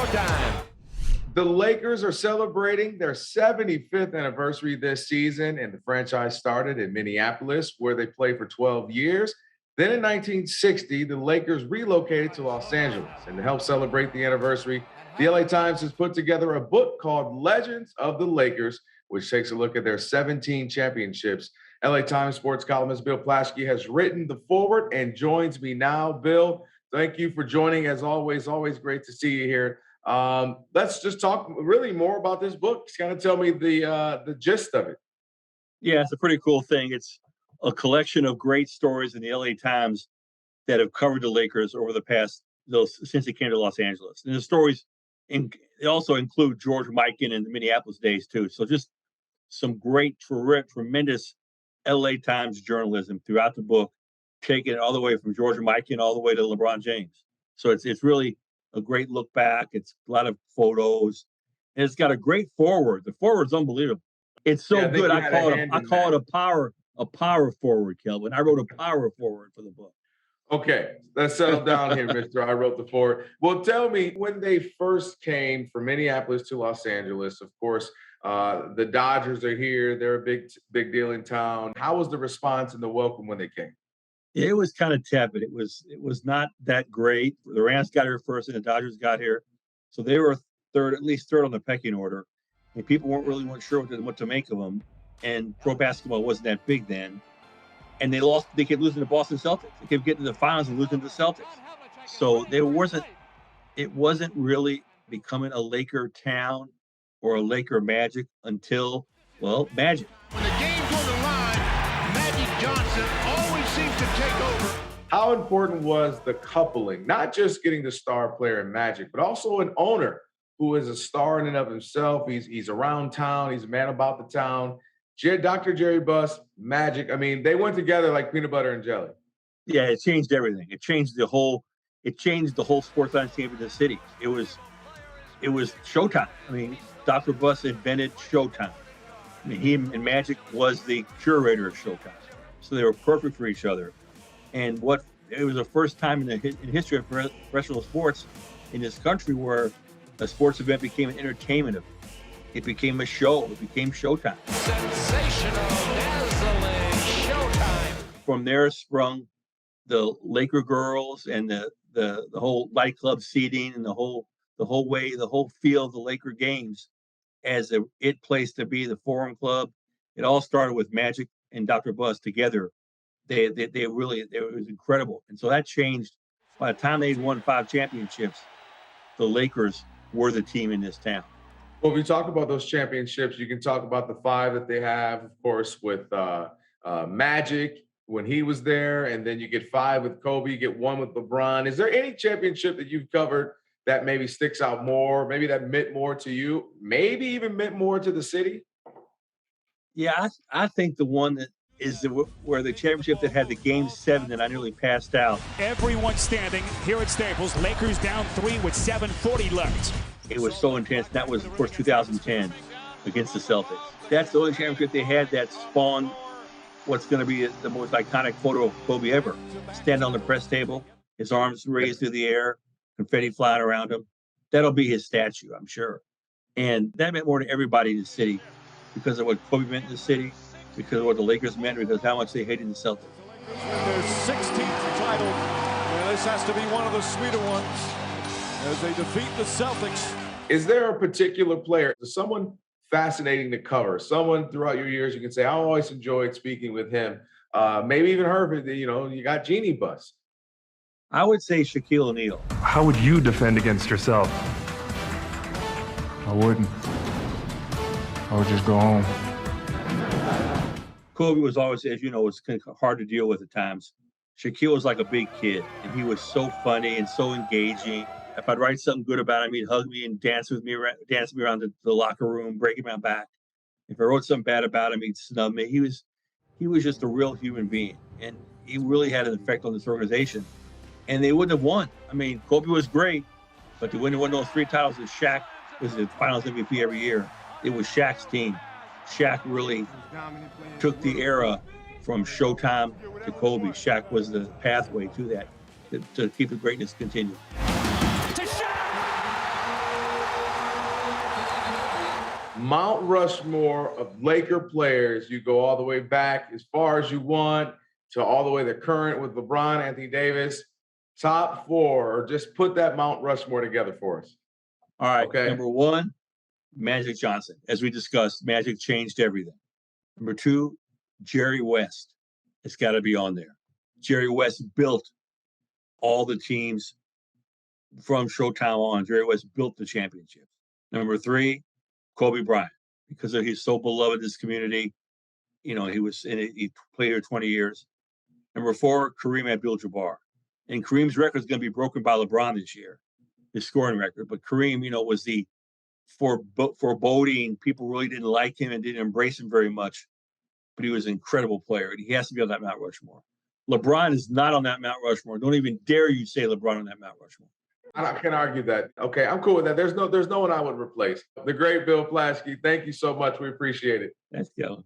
Showtime. The Lakers are celebrating their 75th anniversary this season, and the franchise started in Minneapolis, where they played for 12 years. Then in 1960, the Lakers relocated to Los Angeles. And to help celebrate the anniversary, the LA Times has put together a book called Legends of the Lakers, which takes a look at their 17 championships. LA Times sports columnist Bill Plaschke has written the foreword and joins me now. Bill, thank you for joining. As always, always great to see you here. Let's just talk really more about this book. Just kind of tell me the gist of it. Yeah, it's a pretty cool thing. It's a collection of great stories in the LA Times that have covered the Lakers over the past since they came to Los Angeles. And the stories they also include George Mikan and the Minneapolis days too. So just some great, tremendous LA Times journalism throughout the book, taking it all the way from George Mikan all the way to LeBron James. So it's really a great look back. It's a lot of photos, and it's got a great forward. The forward's unbelievable. It's so good. I call it a power forward, Kelvin. I wrote a power forward for the book. Okay, let's settle down here, Mister. I wrote the forward. Well, tell me, when they first came from Minneapolis to Los Angeles, of course, the Dodgers are here. They're a big deal in town. How was the response and the welcome when they came? It was kind of tepid. It was not that great. The Rams got here first, and the Dodgers got here, so they were at least third on the pecking order, and people weren't sure what to make of them. And pro basketball wasn't that big then, and they lost. They kept losing to Boston Celtics. They kept getting to the finals and losing to the Celtics. So it wasn't really becoming a Laker town or a Laker Magic until, well, Magic. When the game's on the line, Magic Johnson always seems to take over. How important was the coupling, not just getting the star player in Magic, but also an owner who is a star in and of himself? He's around town. He's a man about the town. Dr. Jerry Buss, Magic. I mean, they went together like peanut butter and jelly. Yeah, it changed everything. It changed the whole sports landscape of the city. It was Showtime. I mean, Dr. Buss invented Showtime. I mean, he and Magic was the curator of Showtime. So they were perfect for each other. And it was the first time in history of professional sports in this country where a sports event became an entertainment event. It became a show. It became Showtime. Sensational, dazzling Showtime. From there sprung the Laker girls and the whole nightclub seating and the whole feel of the Laker games as it place to be, the Forum Club. It all started with Magic and Dr. Buss together. It was incredible. And so that changed. By the time they'd won 5 championships, the Lakers were the team in this town. Well, if you talk about those championships, you can talk about the 5 that they have, of course, with Magic when he was there, and then you get 5 with Kobe, you get 1 with LeBron. Is there any championship that you've covered that maybe sticks out more, maybe that meant more to you, maybe even meant more to the city? Yeah, I think the one that is where the championship that had the Game 7 that I nearly passed out. Everyone standing here at Staples. Lakers down 3 with 7:40 left. It was so intense. That was, of course, 2010 against the Celtics. That's the only championship they had that spawned what's going to be the most iconic photo of Kobe ever. Standing on the press table, his arms raised through the air, confetti flying around him. That'll be his statue, I'm sure. And that meant more to everybody in the city because of what Kobe meant in the city, because of what the Lakers meant, because of how much they hated the Celtics. Their 16th title, and this has to be one of the sweeter ones as they defeat the Celtics. Is there a particular player, someone fascinating to cover, someone throughout your years you can say, I always enjoyed speaking with him, maybe even Herbert, you got Jeanie Buss? I would say Shaquille O'Neal. How would you defend against yourself? I wouldn't. I would just go home. Kobe was always, as you know, was kind of hard to deal with at times. Shaquille was like a big kid, and he was so funny and so engaging. If I'd write something good about him, he'd hug me and dance with me around the locker room, breaking my back. If I wrote something bad about him, he'd snub me. He was just a real human being, and he really had an effect on this organization. And they wouldn't have won. I mean, Kobe was great, but they wouldn't have won those 3 titles if Shaq was the Finals MVP every year. It was Shaq's team. Shaq really took the era from Showtime to Kobe. Shaq was the pathway to that, to keep the greatness continue. To Shaq! Mount Rushmore of Laker players. You go all the way back as far as you want to all the way to current with LeBron, Anthony Davis. Top 4, or just put that Mount Rushmore together for us. All right. Okay. Number 1, Magic Johnson. As we discussed, Magic changed everything. Number 2, Jerry West. It's got to be on there. Jerry West built all the teams from Showtime on. Jerry West built the championships. Number 3, Kobe Bryant, because he's so beloved in this community. You know, he played here 20 years. Number 4, Kareem Abdul-Jabbar. And Kareem's record is going to be broken by LeBron this year, his scoring record. But Kareem, you know, was the foreboding. People really didn't like him and didn't embrace him very much. But he was an incredible player, and he has to be on that Mount Rushmore. LeBron is not on that Mount Rushmore. Don't even dare you say LeBron on that Mount Rushmore. I can't argue that. Okay, I'm cool with that. There's no one I would replace. The great Bill Plaschke, thank you so much. We appreciate it. That's Kellen.